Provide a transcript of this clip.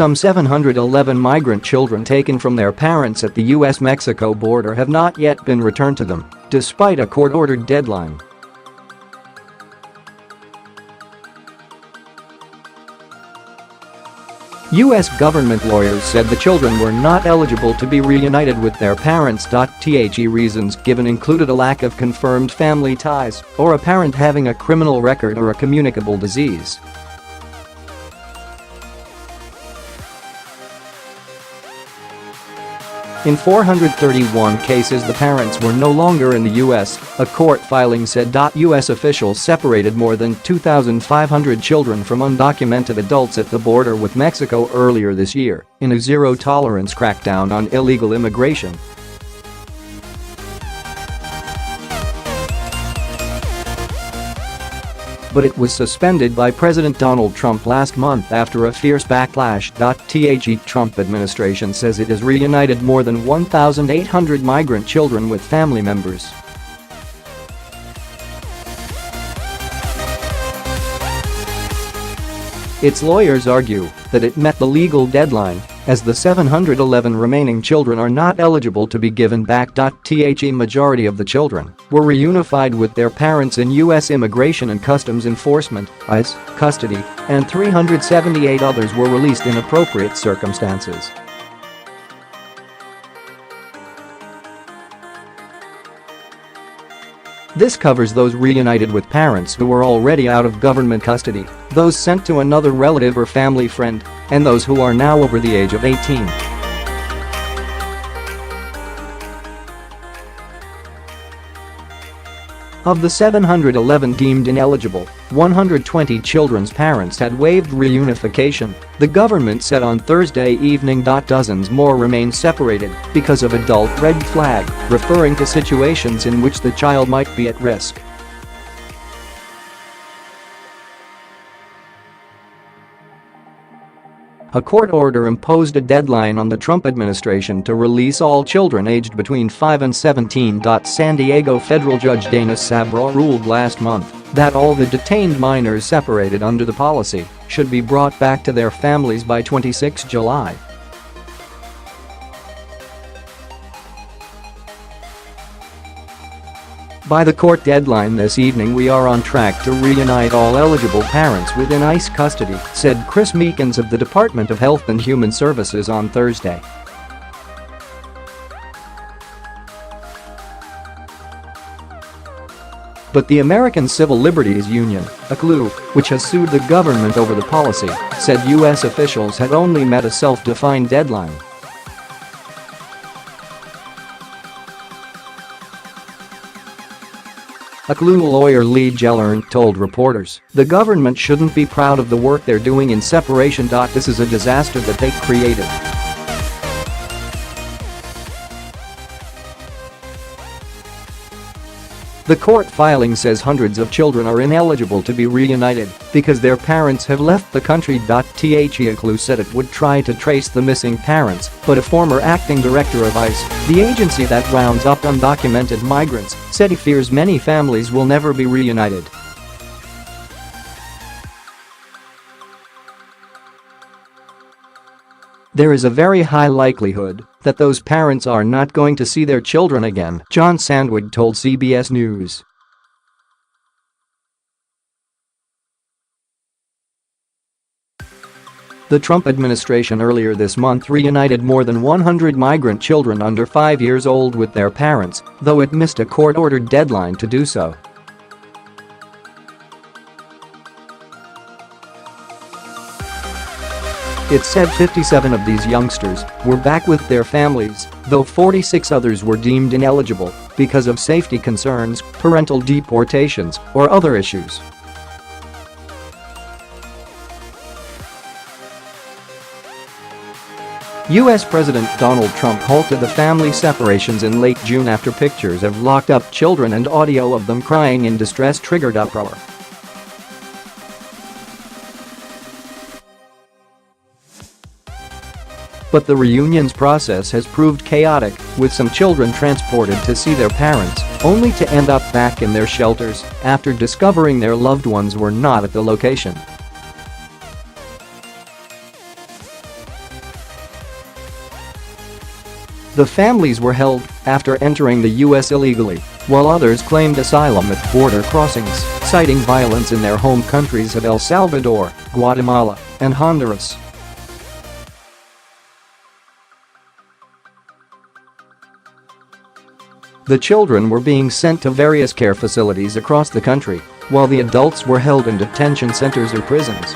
Some 711 migrant children taken from their parents at the US-Mexico border have not yet been returned to them, despite a court-ordered deadline. U.S. government lawyers said the children were not eligible to be reunited with their parents.The reasons given included a lack of confirmed family ties or a parent having a criminal record or a communicable disease. In 431 cases the parents were no longer in the U.S., a court filing said. U.S. officials separated more than 2,500 children from undocumented adults at the border with Mexico earlier this year in a zero-tolerance crackdown on illegal immigration. But it was suspended by President Donald Trump last month after a fierce backlash.The Trump administration says it has reunited more than 1,800 migrant children with family members. Its lawyers argue that it met the legal deadline, as the 711 remaining children are not eligible to be given back.The majority of the children were reunified with their parents in U.S. Immigration and Customs Enforcement (ICE) custody, and 378 others were released in appropriate circumstances. This covers those reunited with parents who were already out of government custody, those sent to another relative or family friend, and those who are now over the age of 18. Of the 711 deemed ineligible, 120 children's parents had waived reunification. The government said on Thursday evening. Dozens more remain separated because of adult red flag, referring to situations in which the child might be at risk. A court order imposed a deadline on the Trump administration to release all children aged between 5 and 17. San Diego federal judge Dana Sabraw ruled last month that all the detained minors separated under the policy should be brought back to their families by 26 July. By the court deadline this evening we are on track to reunite all eligible parents within ICE custody, said Chris Meekins of the Department of Health and Human Services on Thursday. But the American Civil Liberties Union, ACLU, which has sued the government over the policy, said U.S. officials had only met a self-defined deadline. ACLU lawyer Lee Gelernt told reporters, "The government shouldn't be proud of the work they're doing in separation. This is a disaster that they created." The court filing says hundreds of children are ineligible to be reunited because their parents have left the country. The ACLU said it would try to trace the missing parents, but a former acting director of ICE, the agency that rounds up undocumented migrants, said he fears many families will never be reunited. There is a very high likelihood that those parents are not going to see their children again, John Sandweg told CBS News. The Trump administration earlier this month reunited more than 100 migrant children under 5 years old with their parents, though it missed a court-ordered deadline to do so. It said 57 of these youngsters were back with their families, though 46 others were deemed ineligible because of safety concerns, parental deportations, or other issues. U.S. President Donald Trump halted the family separations in late June after pictures of locked-up children and audio of them crying in distress triggered uproar. But the reunions process has proved chaotic, with some children transported to see their parents, only to end up back in their shelters after discovering their loved ones were not at the location. The families were held after entering the U.S. illegally, while others claimed asylum at border crossings, citing violence in their home countries of El Salvador, Guatemala, and Honduras. The children were being sent to various care facilities across the country, while the adults were held in detention centers or prisons.